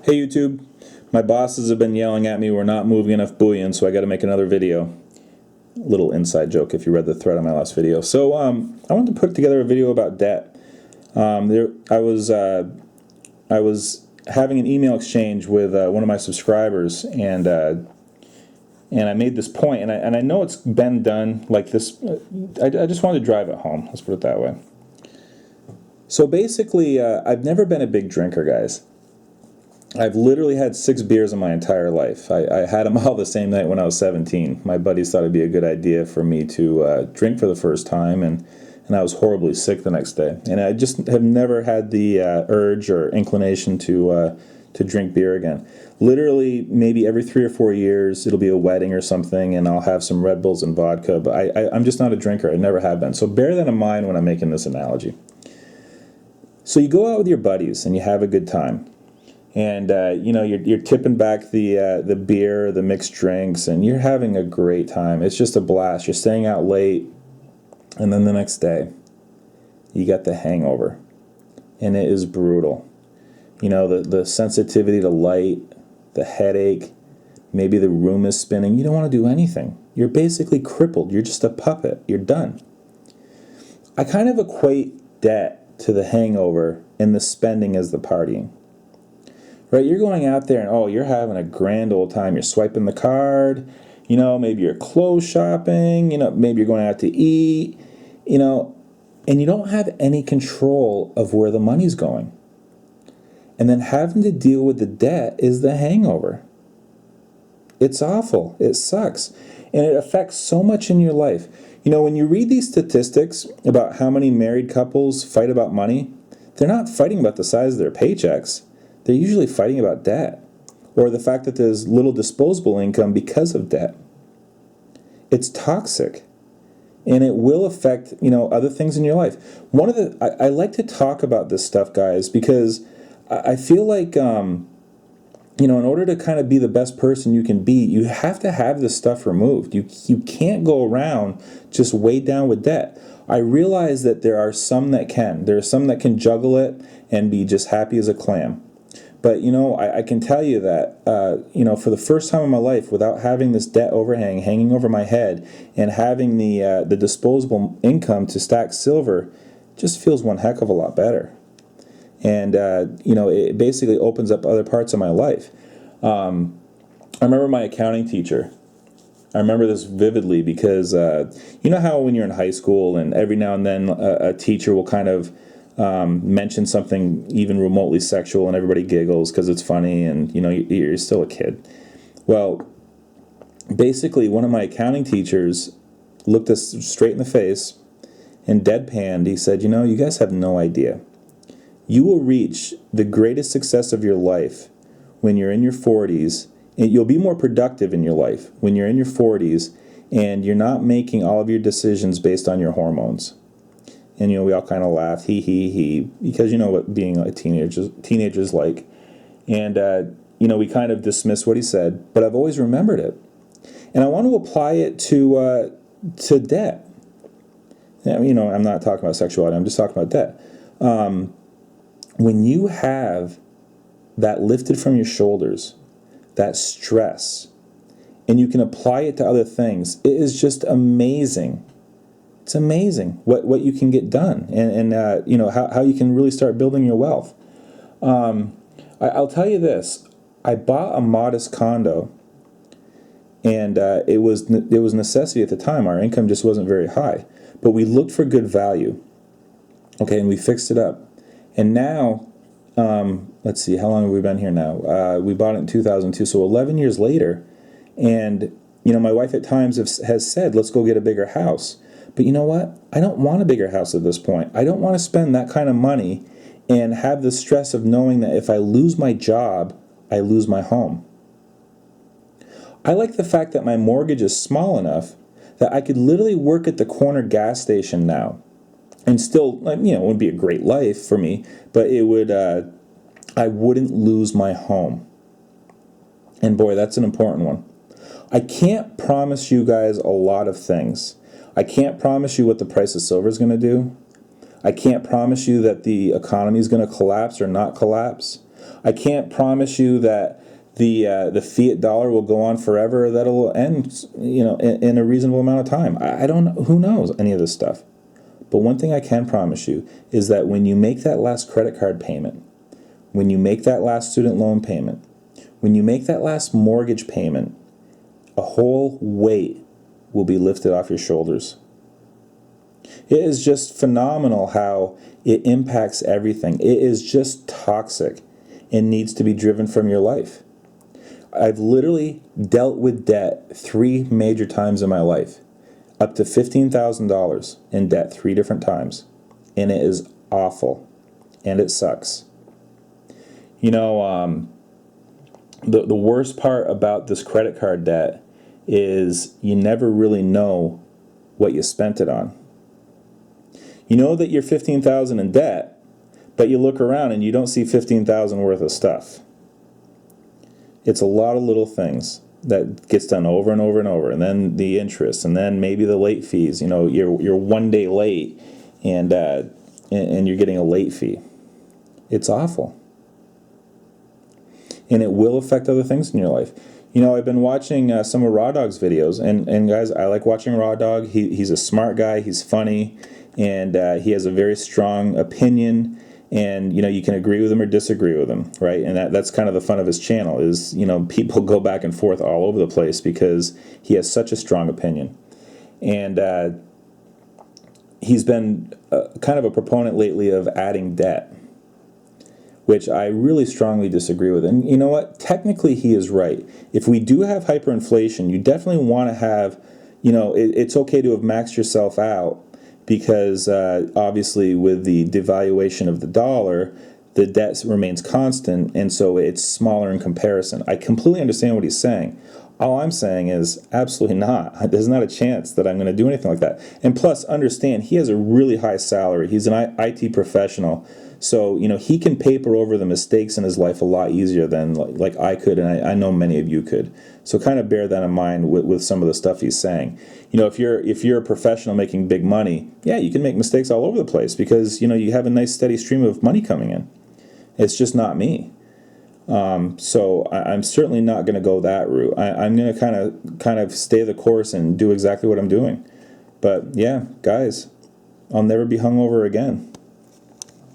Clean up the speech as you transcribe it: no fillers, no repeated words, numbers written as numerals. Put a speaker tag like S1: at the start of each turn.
S1: Hey YouTube, my bosses have been yelling at me we're not moving enough bullion, so I got to make another video. Little inside joke if you read the thread on my last video. So I wanted to put together a video about debt. I was having an email exchange with one of my subscribers, and I made this point, and I know it's been done like this. I just wanted to drive it home. Let's put it that way. So basically, I've never been a big drinker, guys. I've literally had 6 beers in my entire life. I had them all the same night when I was 17. My buddies thought it'd be a good idea for me to drink for the first time, and I was horribly sick the next day. And I just have never had the urge or inclination to drink beer again. Literally, maybe every 3 or 4 years, it'll be a wedding or something, and I'll have some Red Bulls and vodka, but I'm just not a drinker. I never have been. So bear that in mind when I'm making this analogy. So you go out with your buddies, and you have a good time. And you're tipping back the beer, the mixed drinks, and you're having a great time. It's just a blast. You're staying out late, and then the next day, you got the hangover, and it is brutal. You know, the sensitivity to light, the headache, maybe the room is spinning. You don't want to do anything. You're basically crippled. You're just a puppet. You're done. I kind of equate debt to the hangover, and the spending as the partying. Right, you're going out there and you're having a grand old time. You're swiping the card, maybe you're clothes shopping, maybe you're going out to eat, and you don't have any control of where the money's going. And then having to deal with the debt is the hangover. It's awful. It sucks. And it affects so much in your life. When you read these statistics about how many married couples fight about money, they're not fighting about the size of their paychecks. They're usually fighting about debt, or the fact that there's little disposable income because of debt. It's toxic, and it will affect, other things in your life. I like to talk about this stuff, guys, because I feel like, in order to kind of be the best person you can be, you have to have this stuff removed. You can't go around just weighed down with debt. I realize that there are some that can. There are some that can juggle it and be just happy as a clam. But, I can tell you that, for the first time in my life, without having this debt overhang hanging over my head and having the disposable income to stack silver, just feels one heck of a lot better. And, it basically opens up other parts of my life. I remember my accounting teacher. I remember this vividly because, how when you're in high school and every now and then a teacher will kind of mention something even remotely sexual and everybody giggles because it's funny and you're still a kid. Well, basically one of my accounting teachers looked us straight in the face and deadpanned. He said, you guys have no idea. You will reach the greatest success of your life when you're in your 40s, and you'll be more productive in your life when you're in your 40s and you're not making all of your decisions based on your hormones. And, we all kind of laughed, he, because you know what being a teenager's like. And, we kind of dismissed what he said, but I've always remembered it. And I want to apply it to debt. I'm not talking about sexuality, I'm just talking about debt. When you have that lifted from your shoulders, that stress, and you can apply it to other things, it is just amazing. It's amazing what you can get done and how you can really start building your wealth. I'll tell you this. I bought a modest condo, and it was necessity at the time. Our income just wasn't very high, but we looked for good value. Okay, and we fixed it up. And now, let's see, how long have we been here now? We bought it in 2002, so 11 years later. And, my wife at times has said, let's go get a bigger house. But you know what? I don't want a bigger house at this point. I don't want to spend that kind of money and have the stress of knowing that if I lose my job, I lose my home. I like the fact that my mortgage is small enough that I could literally work at the corner gas station now and still, it wouldn't be a great life for me, but it would, I wouldn't lose my home. And boy, that's an important one. I can't promise you guys a lot of things. I can't promise you what the price of silver is going to do. I can't promise you that the economy is going to collapse or not collapse. I can't promise you that the fiat dollar will go on forever, or that it will end, in a reasonable amount of time. I don't know. Who knows any of this stuff? But one thing I can promise you is that when you make that last credit card payment, when you make that last student loan payment, when you make that last mortgage payment, a whole weight will be lifted off your shoulders. It is just phenomenal how it impacts everything. It is just toxic and needs to be driven from your life. I've literally dealt with debt 3 major times in my life, up to $15,000 in debt 3 different times, and it is awful, and it sucks. The worst part about this credit card debt is you never really know what you spent it on. You know that you're $15,000 in debt, but you look around and you don't see $15,000 worth of stuff. It's a lot of little things that gets done over and over and over, and then the interest, and then maybe the late fees. You're 1 day late, and you're getting a late fee. It's awful, and it will affect other things in your life. I've been watching some of Raw Dog's videos, and guys, I like watching Raw Dog. He's a smart guy. He's funny, and he has a very strong opinion. And you can agree with him or disagree with him, right? And that's kind of the fun of his channel is people go back and forth all over the place because he has such a strong opinion. And he's been kind of a proponent lately of adding debt, which I really strongly disagree with. And you know what? Technically, he is right. If we do have hyperinflation, you definitely want to have, it's okay to have maxed yourself out. Because obviously with the devaluation of the dollar, the debt remains constant, and so it's smaller in comparison. I completely understand what he's saying. All I'm saying is absolutely not. There's not a chance that I'm going to do anything like that. And plus, understand, he has a really high salary. He's an IT professional. So, he can paper over the mistakes in his life a lot easier than like I could, and I know many of you could. So kind of bear that in mind with some of the stuff he's saying. If you're a professional making big money, yeah, you can make mistakes all over the place because, you have a nice steady stream of money coming in. It's just not me. So I'm certainly not going to go that route. I'm going to kind of stay the course and do exactly what I'm doing. But yeah, guys, I'll never be hungover again.